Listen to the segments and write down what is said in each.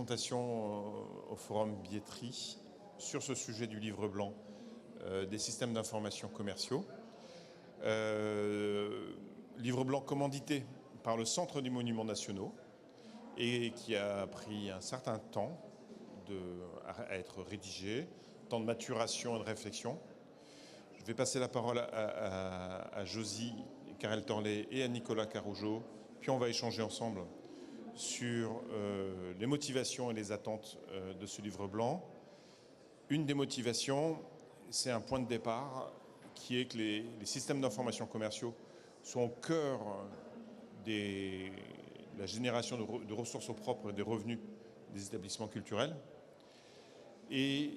présentation au Forum Billetterie sur ce sujet du livre blanc des systèmes d'information commerciaux. Livre blanc commandité par le Centre des Monuments Nationaux et qui a pris un certain temps à être rédigé, temps de maturation et de réflexion. Je vais passer la parole à Josie Carrel-Torlet et à Nicolas Carougeot, puis on va échanger ensemble sur les motivations et les attentes de ce livre blanc. Une des motivations, c'est un point de départ qui est que les systèmes d'information commerciaux sont au cœur de la génération de ressources propres et des revenus des établissements culturels. Et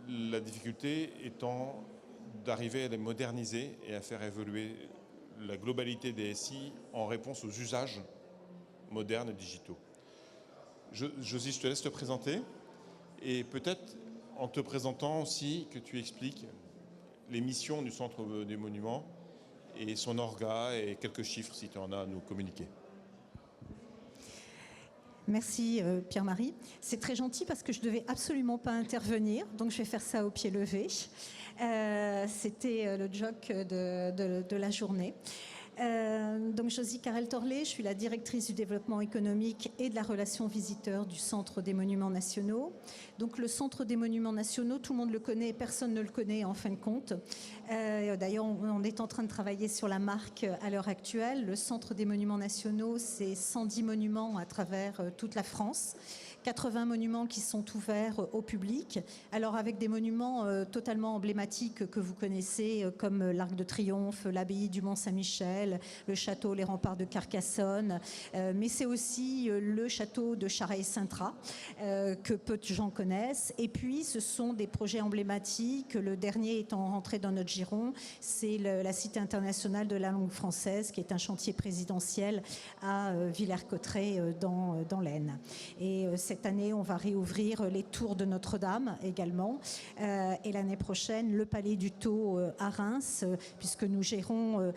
la difficulté étant d'arriver à les moderniser et à faire évoluer la globalité des SI en réponse aux usages modernes et digitaux. Josie, je te laisse te présenter et peut-être en te présentant aussi que tu expliques les missions du Centre des Monuments et son orga et quelques chiffres si tu en as à nous communiquer. Merci Pierre-Marie. C'est très gentil parce que je ne devais absolument pas intervenir, donc je vais faire ça au pied levé. C'était le joke de la journée. Donc Josie Carrel-Torlet, je suis la directrice du développement économique et de la relation visiteur du Centre des Monuments Nationaux. Donc le Centre des Monuments Nationaux, tout le monde le connaît, personne ne le connaît en fin de compte. D'ailleurs, on est en train de travailler sur la marque à l'heure actuelle. Le Centre des Monuments Nationaux, c'est 110 monuments à travers toute la France. 80 monuments qui sont ouverts au public. Alors avec des monuments totalement emblématiques que vous connaissez, comme l'Arc de Triomphe, l'abbaye du Mont-Saint-Michel, le château, les remparts de Carcassonne, mais c'est aussi le château de Charey-Saintrat, que peu de gens connaissent. Et puis ce sont des projets emblématiques, le dernier étant rentré dans notre giron, c'est la Cité internationale de la langue française, qui est un chantier présidentiel à Villers-Cotterêts dans l'Aisne. Et cette année, on va réouvrir les tours de Notre-Dame également. Et l'année prochaine, le Palais du Thau à Reims, puisque nous gérons,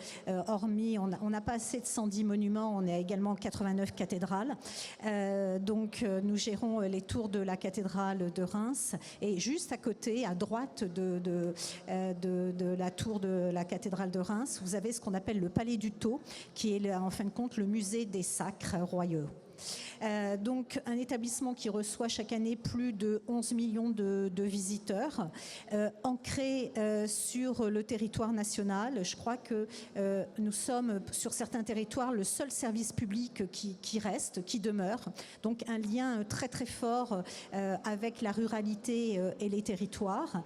hormis, on n'a pas assez de 110 monuments, on a également 89 cathédrales. Donc, nous gérons les tours de la cathédrale de Reims. Et juste à côté, à droite de la tour de la cathédrale de Reims, vous avez ce qu'on appelle le Palais du Thau, qui est en fin de compte le musée des sacres royaux. Donc un établissement qui reçoit chaque année plus de 11 millions de visiteurs, ancré sur le territoire national. Je crois que nous sommes sur certains territoires le seul service public qui reste, qui demeure. Donc un lien très très fort avec la ruralité et les territoires.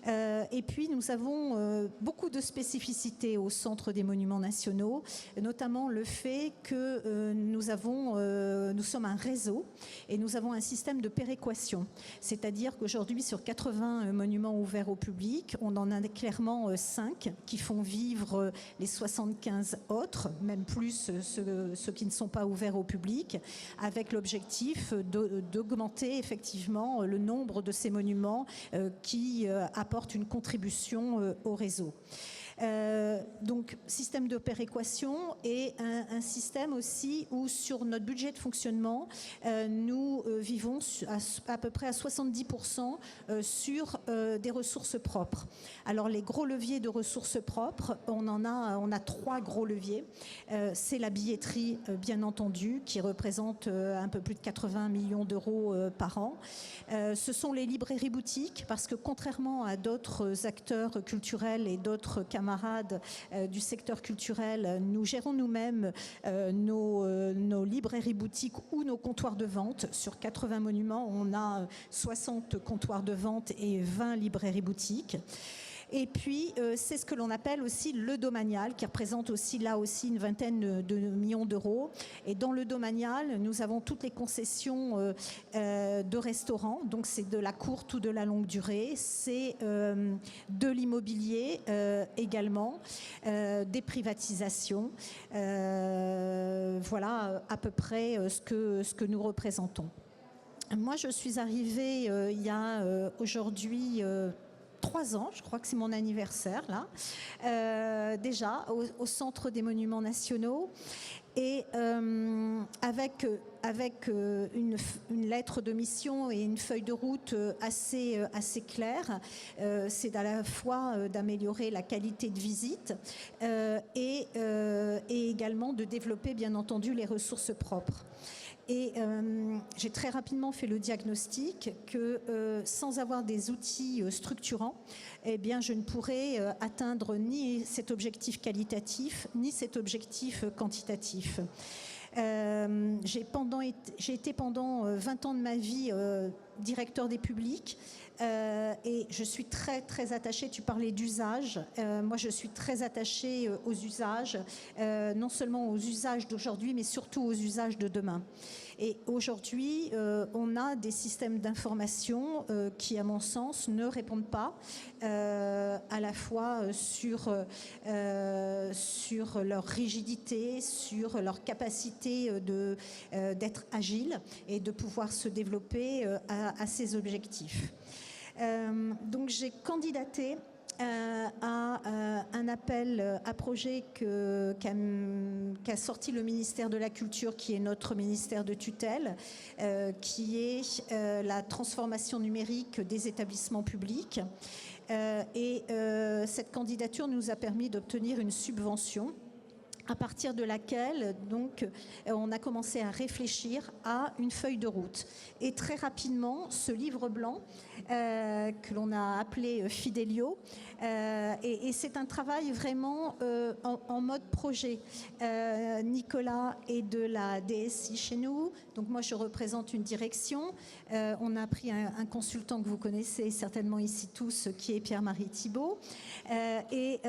Et puis nous avons beaucoup de spécificités au Centre des Monuments Nationaux, notamment le fait que nous sommes un réseau et nous avons un système de péréquation. C'est-à-dire qu'aujourd'hui, sur 80 monuments ouverts au public, on en a clairement 5 qui font vivre les 75 autres, même plus ceux qui ne sont pas ouverts au public, avec l'objectif d'augmenter effectivement le nombre de ces monuments qui apportent une contribution au réseau. Donc système de péréquation et un système aussi où sur notre budget de fonctionnement nous vivons à peu près à 70% sur des ressources propres. Alors les gros leviers de ressources propres, on a 3 gros leviers. C'est la billetterie bien entendu qui représente un peu plus de 80 millions d'euros par an. Ce sont les librairies boutiques parce que contrairement à d'autres acteurs culturels et d'autres camarades du secteur culturel, nous gérons nous-mêmes nos librairies boutiques ou nos comptoirs de vente. Sur 80 monuments, on a 60 comptoirs de vente et 20 librairies boutiques. Et puis, c'est ce que l'on appelle aussi le domanial, qui représente aussi là aussi une vingtaine de millions d'euros. Et dans le domanial, nous avons toutes les concessions de restaurants. Donc, c'est de la courte ou de la longue durée. C'est de l'immobilier également, des privatisations. Voilà à peu près ce que nous représentons. Moi, je suis arrivée il y a aujourd'hui 3 ans, je crois que c'est mon anniversaire là, déjà au Centre des Monuments Nationaux. Et avec une lettre de mission et une feuille de route assez claire, c'est à la fois d'améliorer la qualité de visite et également de développer bien entendu les ressources propres. Et j'ai très rapidement fait le diagnostic que sans avoir des outils structurants, eh bien, je ne pourrais atteindre ni cet objectif qualitatif, ni cet objectif quantitatif. J'ai été pendant 20 ans de ma vie directeur des publics. Et je suis très très attachée, tu parlais d'usage, moi je suis très attachée aux usages, non seulement aux usages d'aujourd'hui mais surtout aux usages de demain. Et aujourd'hui on a des systèmes d'information qui à mon sens ne répondent pas à la fois sur leur rigidité, sur leur capacité d'être agile et de pouvoir se développer à ces objectifs. Donc j'ai candidaté à un appel à projet qu'a sorti le ministère de la Culture, qui est notre ministère de tutelle, qui est la transformation numérique des établissements publics. Et cette candidature nous a permis d'obtenir une subvention à partir de laquelle donc, on a commencé à réfléchir à une feuille de route. Et très rapidement, ce livre blanc que l'on a appelé Fidelio, et c'est un travail vraiment en mode projet. Nicolas est de la DSI chez nous, donc moi je représente une direction. On a pris un consultant que vous connaissez certainement ici tous, qui est Pierre-Marie Thibault. Et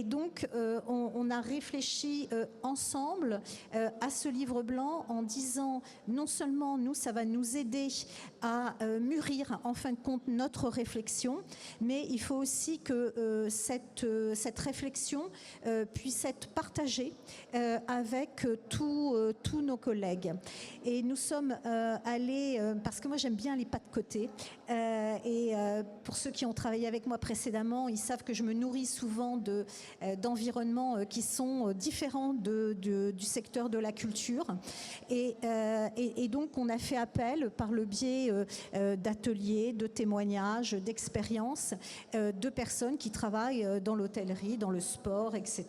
donc on a réfléchi ensemble à ce livre blanc en disant non seulement nous, ça va nous aider à mûrir en fin de compte notre réflexion, mais il faut aussi que cette réflexion puisse être partagée avec tous nos collègues. Et nous sommes allés, parce que moi j'aime bien les pas de côté, et pour ceux qui ont travaillé avec moi précédemment, ils savent que je me nourris souvent d'environnements qui sont différents du secteur de la culture. Et donc on a fait appel par le biais d'ateliers, de témoignages, d'expériences de personnes qui travaillent dans l'hôtellerie, dans le sport, etc.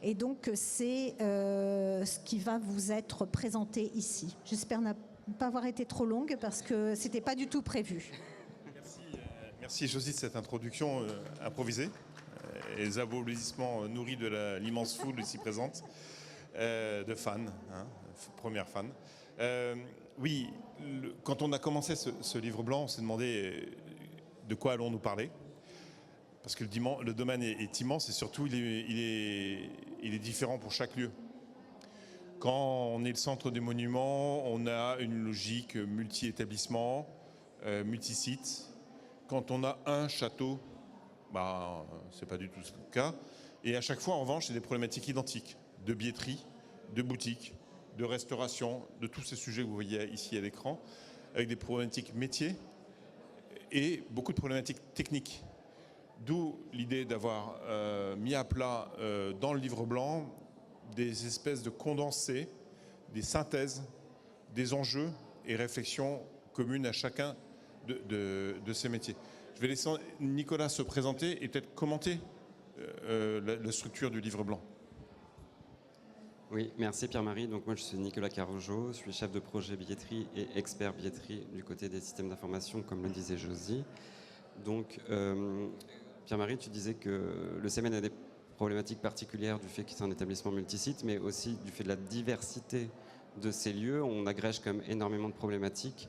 Et donc c'est ce qui va vous être présenté ici. J'espère ne pas avoir été trop longue parce que c'était pas du tout prévu. Merci Josie de cette introduction improvisée. Et les applaudissements nourris de l'immense foule ici présente, de fans, hein, première fan. Oui, quand on a commencé ce livre blanc, on s'est demandé de quoi allons-nous parler. Parce que le domaine est immense et surtout il est différent pour chaque lieu. Quand on est le centre des monuments, on a une logique multi-établissement, multi-sites. Quand on a un château, c'est pas du tout le cas. Et à chaque fois, en revanche, c'est des problématiques identiques de billetterie, de boutique, de restauration, de tous ces sujets que vous voyez ici à l'écran, avec des problématiques métiers et beaucoup de problématiques techniques. D'où l'idée d'avoir mis à plat dans le livre blanc des espèces de condensés, des synthèses, des enjeux et réflexions communes à chacun de ces métiers. Je vais laisser Nicolas se présenter et peut-être commenter la structure du livre blanc. Oui, merci Pierre-Marie. Donc moi je suis Nicolas Carougeot, je suis chef de projet billetterie et expert billetterie du côté des systèmes d'information, comme le disait Josie. Donc Pierre-Marie, tu disais que le CMN a des problématiques particulières du fait que c'est un établissement multisite, mais aussi du fait de la diversité de ces lieux. On agrège quand même énormément de problématiques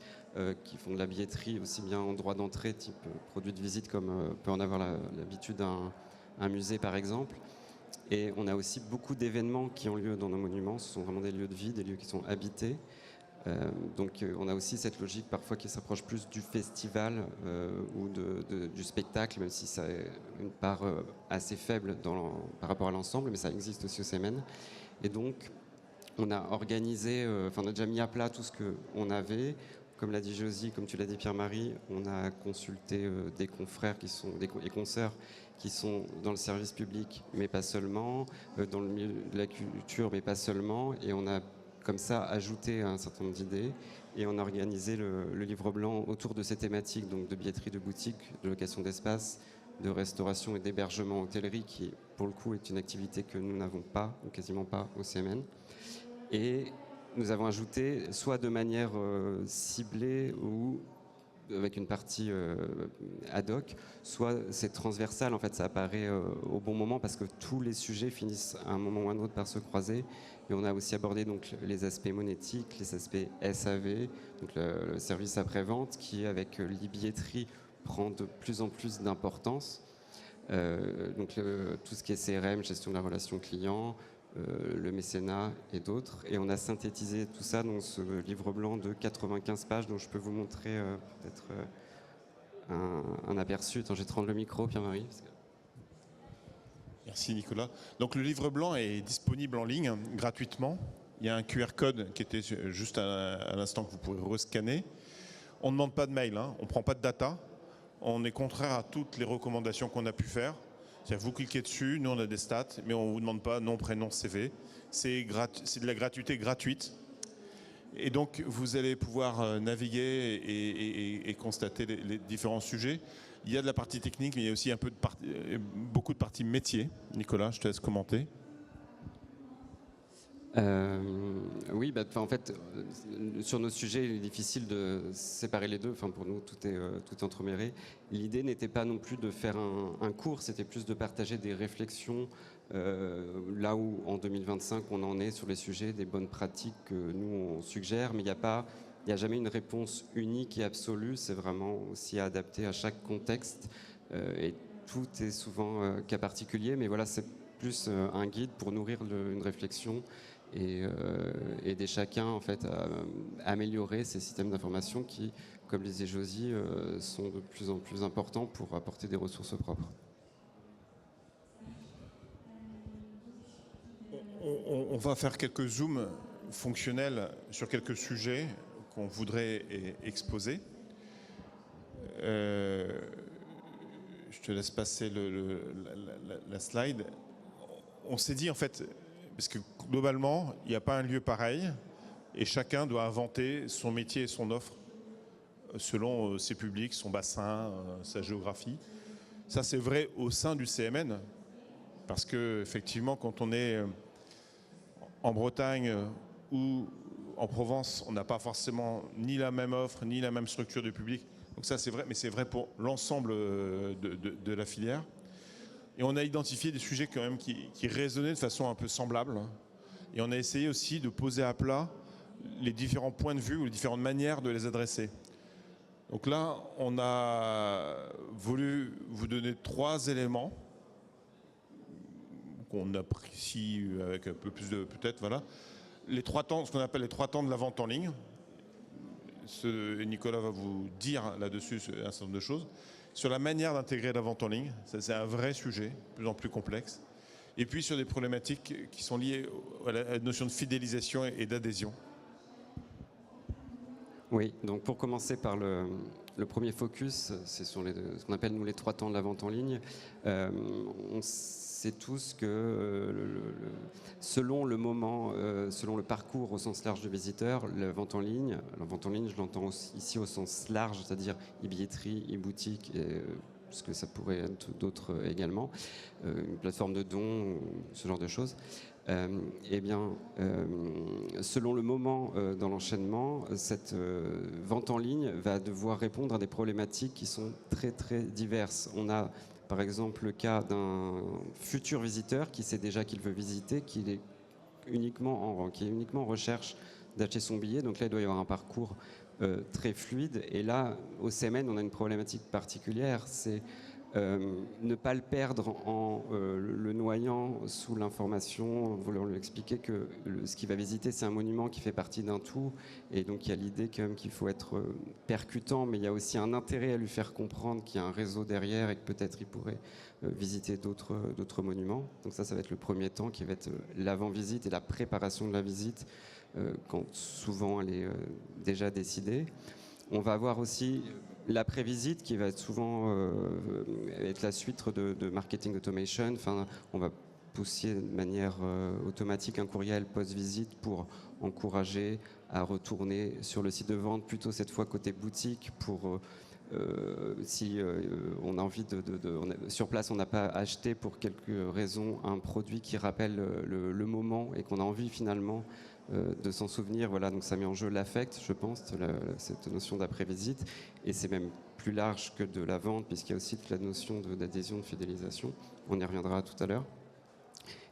qui font de la billetterie aussi bien en droit d'entrée, type produit de visite, comme peut en avoir l'habitude un musée par exemple. Et on a aussi beaucoup d'événements qui ont lieu dans nos monuments. Ce sont vraiment des lieux de vie, des lieux qui sont habités. Donc on a aussi cette logique parfois qui s'approche plus du festival ou du spectacle, même si ça a une part assez faible par rapport à l'ensemble, mais ça existe aussi au CMN. Et donc on a organisé, on a déjà mis à plat tout ce qu'on avait. comme l'a dit Josie, comme tu l'as dit Pierre-Marie, on a consulté des confrères et consoeurs qui sont dans le service public, mais pas seulement, dans le milieu de la culture, mais pas seulement, et on a comme ça ajouté un certain nombre d'idées, et on a organisé le livre blanc autour de ces thématiques, donc de billetterie de boutique, de location d'espace, de restauration et d'hébergement hôtellerie, qui pour le coup est une activité que nous n'avons pas, ou quasiment pas, au CMN. Et nous avons ajouté, soit de manière ciblée ou avec une partie ad hoc, soit c'est transversal, en fait ça apparaît au bon moment parce que tous les sujets finissent à un moment ou à un autre par se croiser. Et on a aussi abordé donc les aspects monétiques, les aspects SAV, donc le service après-vente qui avec l'e-billetterie prend de plus en plus d'importance. Donc tout ce qui est CRM, gestion de la relation client, le mécénat et d'autres. Et on a synthétisé tout ça dans ce livre blanc de 95 pages dont je peux vous montrer peut-être un aperçu. Attends, je vais te rendre le micro, Pierre-Marie. Merci Nicolas. Donc le livre blanc est disponible en ligne gratuitement. Il y a un QR code qui était juste à l'instant que vous pourrez rescanner. On ne demande pas de mail, hein. On ne prend pas de data. On est contraire à toutes les recommandations qu'on a pu faire. C'est-à-dire vous cliquez dessus, nous on a des stats, mais on ne vous demande pas nom, prénom, CV. C'est de la gratuité gratuite. Et donc vous allez pouvoir naviguer et constater les différents sujets. Il y a de la partie technique, mais il y a aussi un peu beaucoup de parties métier. Nicolas, je te laisse commenter. Oui, en fait, sur nos sujets, il est difficile de séparer les deux. Enfin, pour nous, tout est entremêlé. L'idée n'était pas non plus de faire un cours, c'était plus de partager des réflexions là où, en 2025, on en est sur les sujets, des bonnes pratiques que nous, on suggère, mais il n'y a jamais une réponse unique et absolue. C'est vraiment aussi adapté à chaque contexte et tout est souvent cas particulier. Mais voilà, c'est plus un guide pour nourrir une réflexion et aider chacun en fait à améliorer ces systèmes d'information qui, comme le disait Josie, sont de plus en plus importants pour apporter des ressources propres. On va faire quelques zooms fonctionnels sur quelques sujets qu'on voudrait exposer. Je te laisse passer la slide. On s'est dit en fait, parce que globalement, il n'y a pas un lieu pareil et chacun doit inventer son métier et son offre selon ses publics, son bassin, sa géographie. Ça, c'est vrai au sein du CMN parce que effectivement, quand on est en Bretagne ou en Provence, on n'a pas forcément ni la même offre, ni la même structure de public. Donc ça, c'est vrai, mais c'est vrai pour l'ensemble de la filière. Et on a identifié des sujets quand même qui résonnaient de façon un peu semblable. Et on a essayé aussi de poser à plat les différents points de vue ou les différentes manières de les adresser. Donc là, on a voulu vous donner 3 éléments qu'on apprécie avec un peu plus de peut-être, voilà. Les 3 temps, ce qu'on appelle les 3 temps de la vente en ligne. Nicolas va vous dire là-dessus un certain nombre de choses. Sur la manière d'intégrer la vente en ligne, ça c'est un vrai sujet, de plus en plus complexe. Et puis sur des problématiques qui sont liées à la notion de fidélisation et d'adhésion. Oui, donc pour commencer par le premier focus, c'est sur ce qu'on appelle nous les 3 temps de la vente en ligne. On sait tous que selon le moment, selon le parcours au sens large du visiteur, la vente en ligne, je l'entends ici au sens large, c'est-à-dire e-billetterie, e-boutique, parce que ça pourrait être d'autres également, une plateforme de dons, ce genre de choses. Selon le moment dans l'enchaînement, cette vente en ligne va devoir répondre à des problématiques qui sont très très diverses. On a par exemple le cas d'un futur visiteur qui sait déjà qu'il veut visiter, qui est uniquement en recherche d'acheter son billet. Donc là, il doit y avoir un parcours très fluide. Et là, au CMN, on a une problématique particulière, c'est ne pas le perdre en le noyant sous l'information, vouloir lui expliquer que ce qu'il va visiter, c'est un monument qui fait partie d'un tout. Et donc il y a l'idée quand même qu'il faut être percutant, mais il y a aussi un intérêt à lui faire comprendre qu'il y a un réseau derrière et que peut-être il pourrait visiter d'autres monuments. Donc ça va être le premier temps qui va être l'avant-visite et la préparation de la visite, quand souvent elle est déjà décidée. On va avoir aussi l'après-visite qui va être souvent être la suite de marketing automation. Enfin, on va pousser de manière automatique un courriel post-visite pour encourager à retourner sur le site de vente, plutôt cette fois côté boutique, pour si on a envie sur place, on n'a pas acheté pour quelque raison un produit qui rappelle le moment et qu'on a envie finalement de s'en souvenir. Voilà, donc ça met en jeu l'affect, je pense, cette notion d'après-visite, et c'est même plus large que de la vente, puisqu'il y a aussi toute la notion d'adhésion, de fidélisation. On y reviendra tout à l'heure.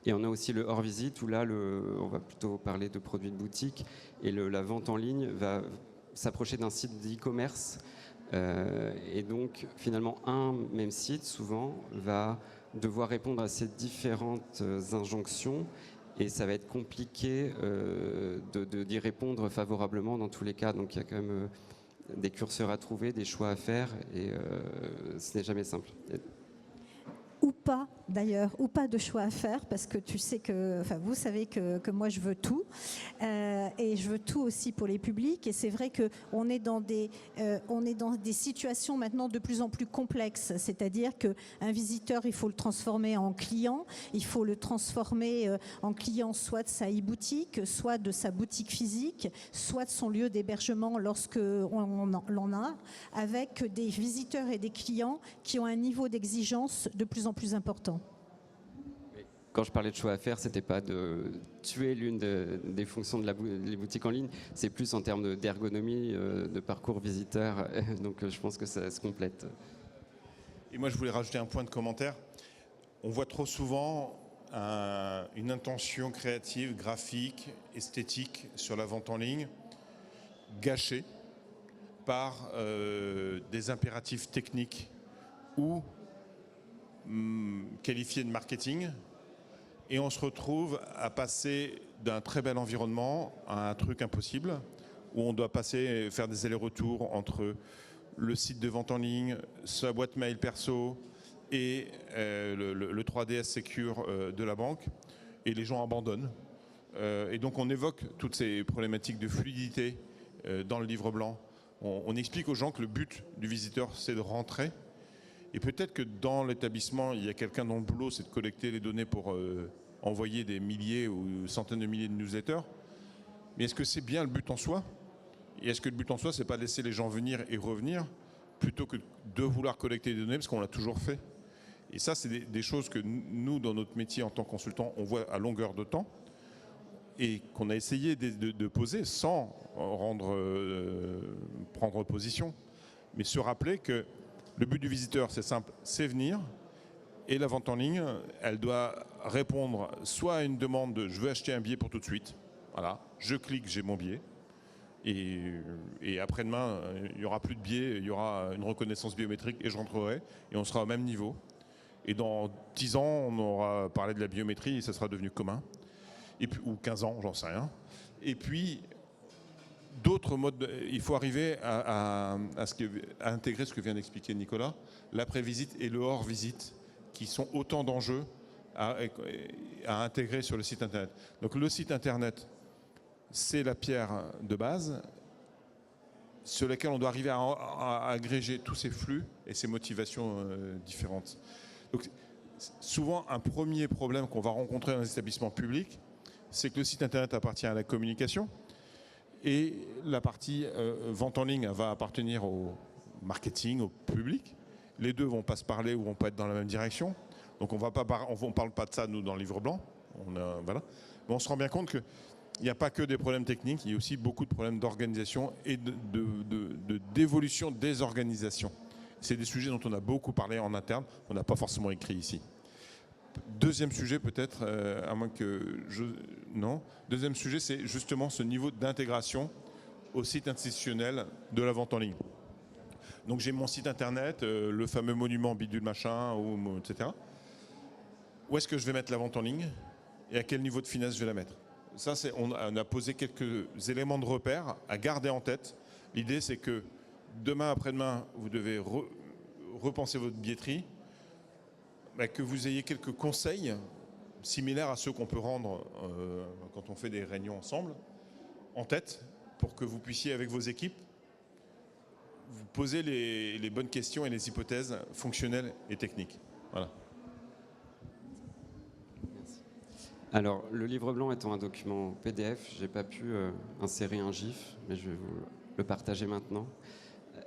Et on a aussi le hors-visite, où là, on va plutôt parler de produits de boutique, et la vente en ligne va s'approcher d'un site d'e-commerce. Et donc, finalement, un même site, souvent, va devoir répondre à ces différentes injonctions, et ça va être compliqué d'y répondre favorablement dans tous les cas. Donc, il y a quand même des curseurs à trouver, des choix à faire, et ce n'est jamais simple. Ou pas d'ailleurs, ou pas de choix à faire, parce que tu sais que, enfin vous savez que moi je veux tout, et je veux tout aussi pour les publics, et c'est vrai qu'on est dans des situations maintenant de plus en plus complexes, c'est-à-dire qu'un visiteur, il faut le transformer en client, il faut le transformer en client soit de sa e-boutique, soit de sa boutique physique, soit de son lieu d'hébergement lorsque l'on a, avec des visiteurs et des clients qui ont un niveau d'exigence de plus en plus important. Quand je parlais de choix à faire, c'était pas de tuer l'une des fonctions des boutiques en ligne, c'est plus en termes d'ergonomie, de parcours visiteur, donc je pense que ça se complète. Et moi, je voulais rajouter un point de commentaire. On voit trop souvent une intention créative, graphique, esthétique sur la vente en ligne, gâchée par des impératifs techniques ou qualifiés de marketing. Et on se retrouve à passer d'un très bel environnement à un truc impossible, où on doit faire des allers-retours entre le site de vente en ligne, sa boîte mail perso et le 3DS Secure de la banque. Et les gens abandonnent. Et donc on évoque toutes ces problématiques de fluidité dans le livre blanc. On explique aux gens que le but du visiteur, c'est de rentrer. Et peut-être que dans l'établissement, il y a quelqu'un dont le boulot, c'est de collecter les données pour envoyer des milliers ou centaines de milliers de newsletters. Mais est-ce que c'est bien le but en soi? Et est-ce que le but en soi, c'est pas de laisser les gens venir et revenir, plutôt que de vouloir collecter des données, parce qu'on l'a toujours fait? Et ça, c'est des choses que nous, dans notre métier en tant que consultant, on voit à longueur de temps, et qu'on a essayé de poser sans prendre position. Mais se rappeler que le but du visiteur, c'est simple, c'est venir. Et la vente en ligne, elle doit répondre soit à une demande de « je veux acheter un billet pour tout de suite ». Voilà, je clique, j'ai mon billet. Et après-demain, il n'y aura plus de billet, il y aura une reconnaissance biométrique et je rentrerai. Et on sera au même niveau. Et dans 10 ans, on aura parlé de la biométrie et ça sera devenu commun. Et puis, ou 15 ans, j'en sais rien. Et puis, d'autres modes, il faut arriver à intégrer ce que vient d'expliquer Nicolas, l'après-visite et le hors-visite, qui sont autant d'enjeux à intégrer sur le site Internet. Donc le site Internet, c'est la pierre de base sur laquelle on doit arriver à agréger tous ces flux et ces motivations différentes. Donc, souvent, un premier problème qu'on va rencontrer dans les établissements publics, c'est que le site Internet appartient à la communication, et la partie vente en ligne va appartenir au marketing, au public. Les deux ne vont pas se parler ou ne vont pas être dans la même direction. Donc on ne parle pas de ça, nous, dans le livre blanc. Voilà. Mais on se rend bien compte qu'il n'y a pas que des problèmes techniques, il y a aussi beaucoup de problèmes d'organisation et d'évolution des organisations. C'est des sujets dont on a beaucoup parlé en interne, on n'a pas forcément écrit ici. Deuxième sujet peut-être, à moins que je... Non. Deuxième sujet, c'est justement ce niveau d'intégration au site institutionnel de la vente en ligne. Donc j'ai mon site internet, le fameux monument bidule machin, etc. Où est-ce que je vais mettre la vente en ligne et à quel niveau de finesse je vais la mettre? Ça, on a posé quelques éléments de repère à garder en tête. L'idée, c'est que demain, après-demain, vous devez repenser votre billetterie, que vous ayez quelques conseils similaires à ceux qu'on peut rendre quand on fait des réunions ensemble, en tête, pour que vous puissiez, avec vos équipes, vous posez les bonnes questions et les hypothèses fonctionnelles et techniques. Voilà. Alors, le livre blanc étant un document PDF, je n'ai pas pu insérer un GIF, mais je vais vous le partager maintenant.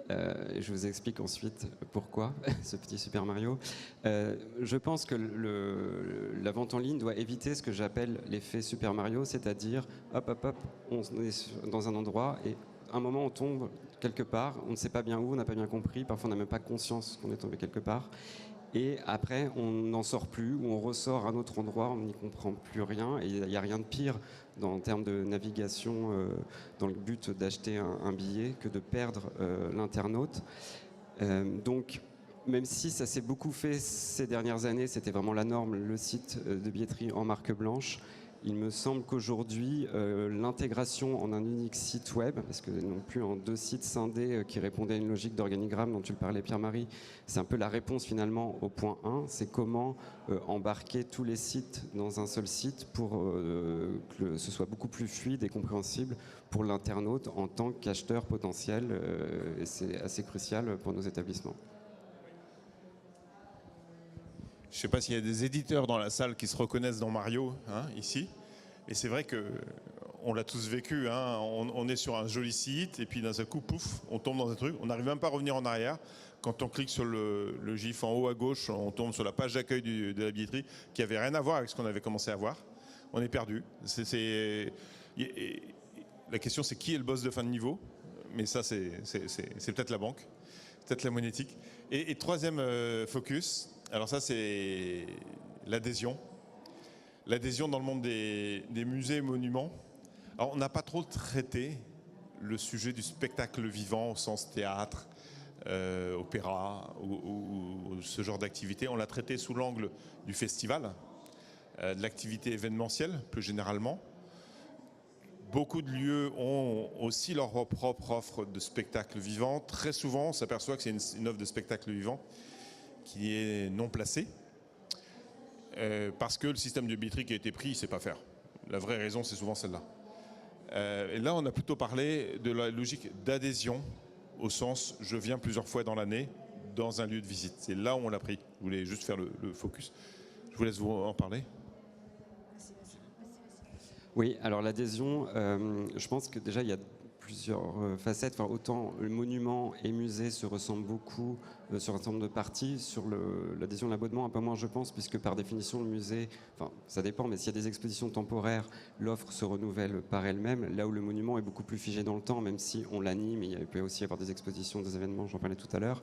Et je vous explique ensuite pourquoi ce petit Super Mario. Je pense que la vente en ligne doit éviter ce que j'appelle l'effet Super Mario, c'est-à-dire, hop, hop, hop, on est dans un endroit et à un moment on tombe quelque part, on ne sait pas bien où, on n'a pas bien compris, parfois on n'a même pas conscience qu'on est tombé quelque part. Et après, on n'en sort plus, ou on ressort à un autre endroit, on n'y comprend plus rien. Et il n'y a rien de pire en termes de navigation dans le but d'acheter un billet que de perdre l'internaute. Donc, même si ça s'est beaucoup fait ces dernières années, c'était vraiment la norme, le site de billetterie en marque blanche. Il me semble qu'aujourd'hui, l'intégration en un unique site web, parce que non plus en 2 sites scindés qui répondaient à une logique d'organigramme dont tu le parlais Pierre-Marie, c'est un peu la réponse finalement au point 1, c'est comment embarquer tous les sites dans un seul site pour que ce soit beaucoup plus fluide et compréhensible pour l'internaute en tant qu'acheteur potentiel, et c'est assez crucial pour nos établissements. Je ne sais pas s'il y a des éditeurs dans la salle qui se reconnaissent dans Mario, hein, ici. Et c'est vrai qu'on l'a tous vécu. Hein. On est sur un joli site et puis d'un seul coup, pouf, on tombe dans un truc. On n'arrive même pas à revenir en arrière. Quand on clique sur le GIF en haut à gauche, on tombe sur la page d'accueil de la billetterie qui n'avait rien à voir avec ce qu'on avait commencé à voir. On est perdu. La question, c'est qui est le boss de fin de niveau? Mais ça, c'est peut-être la banque, peut-être la monétique. Et troisième focus. Alors ça, c'est l'adhésion. L'adhésion dans le monde des musées et monuments. Alors, on n'a pas trop traité le sujet du spectacle vivant au sens théâtre, opéra ou ce genre d'activité. On l'a traité sous l'angle du festival, de l'activité événementielle plus généralement. Beaucoup de lieux ont aussi leur propre offre de spectacle vivant. Très souvent, on s'aperçoit que c'est une offre de spectacle vivant qui est non placé, parce que le système de billetterie qui a été pris, il ne sait pas faire. La vraie raison, c'est souvent celle-là. Et là, on a plutôt parlé de la logique d'adhésion, au sens je viens plusieurs fois dans l'année dans un lieu de visite. C'est là où on l'a pris. Je voulais juste faire le focus. Je vous laisse vous en parler. Oui, alors l'adhésion, je pense que déjà il y a plusieurs facettes. Enfin, autant le monument et musée se ressemblent beaucoup sur un certain nombre de parties. Sur l'adhésion à l'abonnement, un peu moins je pense, puisque par définition le musée, enfin ça dépend, mais s'il y a des expositions temporaires, l'offre se renouvelle par elle-même, là où le monument est beaucoup plus figé dans le temps, même si on l'anime, il peut aussi y avoir des expositions, des événements, j'en parlais tout à l'heure,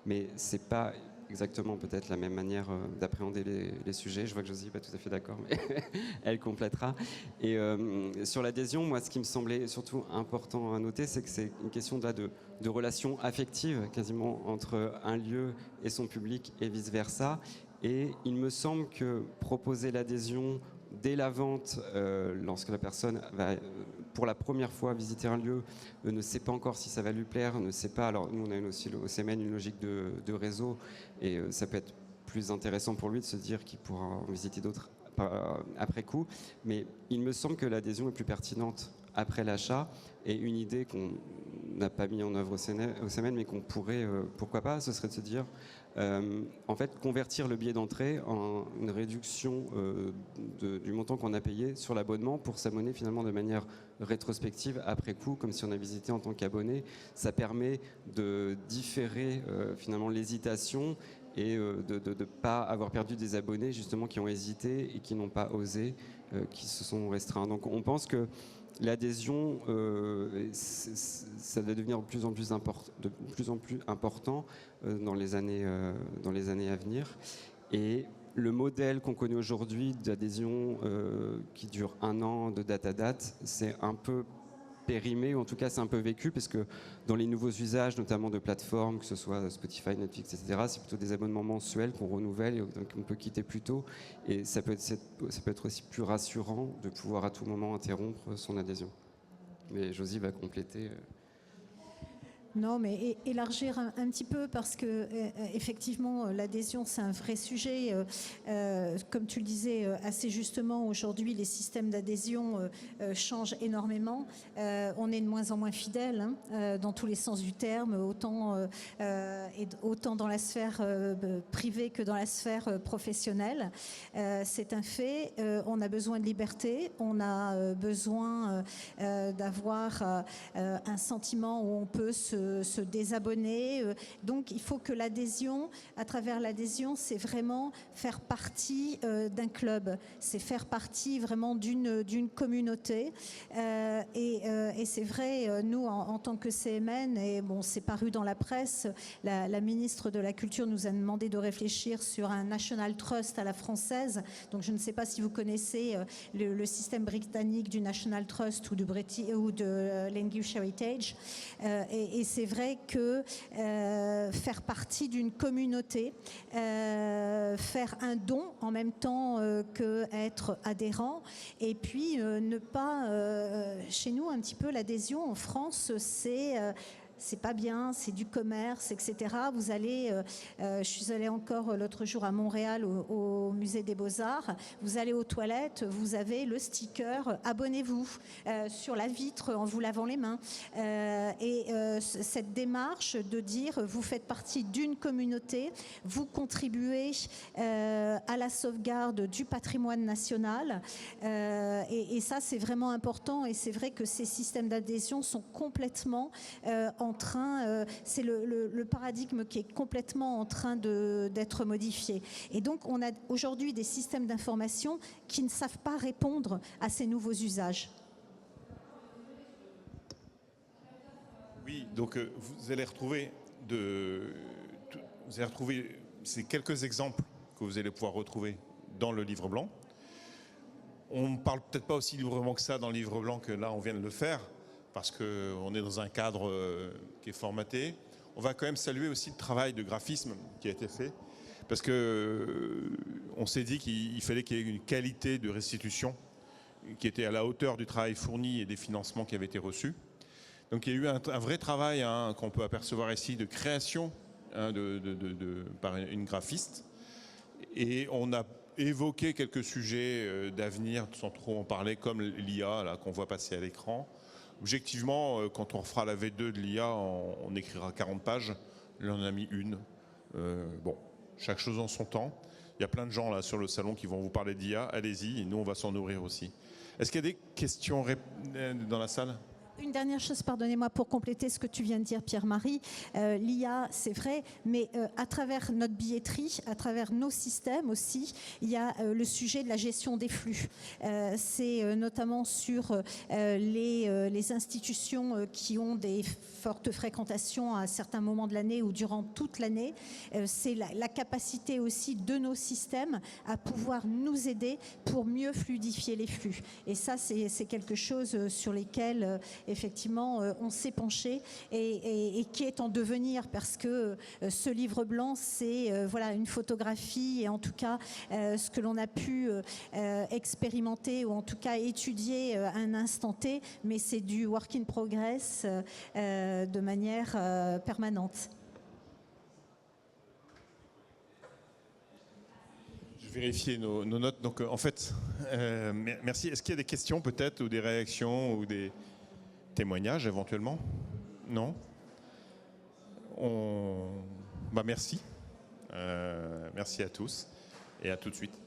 mais c'est pas exactement peut-être la même manière d'appréhender les sujets. Je vois que Josie n'est pas tout à fait d'accord, mais elle complétera. Et sur l'adhésion, moi, ce qui me semblait surtout important à noter, c'est que c'est une question de relations affectives quasiment entre un lieu et son public et vice-versa. Et il me semble que proposer l'adhésion dès la vente, lorsque la personne va pour la première fois visiter un lieu, ne sait pas encore si ça va lui plaire, ne sait pas. Alors nous, on a aussi au CMN une logique de réseau, et ça peut être plus intéressant pour lui de se dire qu'il pourra en visiter d'autres après coup. Mais il me semble que l'adhésion est plus pertinente après l'achat, et une idée qu'on n'a pas mis en œuvre au CMN, mais qu'on pourrait, pourquoi pas, ce serait de se dire, en fait, convertir le billet d'entrée en une réduction du montant qu'on a payé sur l'abonnement pour s'abonner finalement de manière rétrospective après coup, comme si on a visité en tant qu'abonné. Ça permet de différer finalement l'hésitation et de ne pas avoir perdu des abonnés justement qui ont hésité et qui n'ont pas osé, qui se sont restreints. Donc on pense que l'adhésion, ça va devenir de plus en plus important dans les années à venir. Et le modèle qu'on connaît aujourd'hui d'adhésion qui dure 1 an de date à date, c'est un peu périmé, ou en tout cas c'est un peu vécu, parce que dans les nouveaux usages, notamment de plateformes, que ce soit Spotify, Netflix, etc., c'est plutôt des abonnements mensuels qu'on renouvelle et qu'on peut quitter plus tôt. Et ça peut être aussi plus rassurant de pouvoir à tout moment interrompre son adhésion. Mais Josie va compléter. Non, mais élargir un petit peu parce que effectivement l'adhésion c'est un vrai sujet. Comme tu le disais assez justement, aujourd'hui les systèmes d'adhésion changent énormément. On est de moins en moins fidèles dans tous les sens du terme, autant dans la sphère privée que dans la sphère professionnelle. C'est un fait. On a besoin de liberté. On a besoin d'avoir un sentiment où on peut se désabonner. Donc il faut que l'adhésion, à travers l'adhésion, c'est vraiment faire partie d'un club, c'est faire partie vraiment d'une communauté. Et c'est vrai, nous en tant que CMN, et bon, c'est paru dans la presse, la ministre de la Culture nous a demandé de réfléchir sur un National Trust à la française. Donc je ne sais pas si vous connaissez le système britannique du National Trust ou de l'English Heritage. Et c'est vrai que faire partie d'une communauté, faire un don en même temps qu'être adhérent, et puis ne pas... chez nous, un petit peu, l'adhésion en France, c'est pas bien, c'est du commerce, etc. Vous allez, je suis allée encore l'autre jour à Montréal au musée des Beaux-Arts, vous allez aux toilettes, vous avez le sticker « Abonnez-vous » sur la vitre en vous lavant les mains. Cette démarche de dire vous faites partie d'une communauté, vous contribuez à la sauvegarde du patrimoine national, et ça c'est vraiment important, et c'est vrai que ces systèmes d'adhésion sont complètement en train, c'est le paradigme qui est complètement en train d'être modifié. Et donc on a aujourd'hui des systèmes d'information qui ne savent pas répondre à ces nouveaux usages. Oui, donc vous allez retrouver ces quelques exemples que vous allez pouvoir retrouver dans le livre blanc. On ne parle peut-être pas aussi librement que ça dans le livre blanc que là on vient de le faire, parce qu'on est dans un cadre qui est formaté. On va quand même saluer aussi le travail de graphisme qui a été fait, parce qu'on s'est dit qu'il fallait qu'il y ait une qualité de restitution qui était à la hauteur du travail fourni et des financements qui avaient été reçus. Donc il y a eu un vrai travail qu'on peut apercevoir ici de création par une graphiste. Et on a évoqué quelques sujets d'avenir sans trop en parler, comme l'IA qu'on voit passer à l'écran. Objectivement, quand on refera la V2 de l'IA, on écrira 40 pages. Là, on en a mis une. Bon, chaque chose en son temps. Il y a plein de gens là sur le salon qui vont vous parler d'IA. Allez-y, et nous, on va s'en nourrir aussi. Est-ce qu'il y a des questions dans la salle ? Une dernière chose, pardonnez-moi, pour compléter ce que tu viens de dire, Pierre-Marie. L'IA, c'est vrai, mais à travers notre billetterie, à travers nos systèmes aussi, il y a le sujet de la gestion des flux. C'est notamment sur les institutions qui ont des fortes fréquentations à certains moments de l'année ou durant toute l'année. C'est la capacité aussi de nos systèmes à pouvoir nous aider pour mieux fluidifier les flux. Et ça, c'est quelque chose sur lesquels effectivement on s'est penché et qui est en devenir, parce que ce livre blanc, c'est voilà, une photographie, et en tout cas ce que l'on a pu expérimenter ou en tout cas étudier à un instant T, mais c'est du work in progress de manière permanente. Je vais vérifier nos notes. Donc en fait, merci. Est-ce qu'il y a des questions peut-être, ou des réactions, ou des témoignages éventuellement? Non? Merci. Merci à tous et à tout de suite.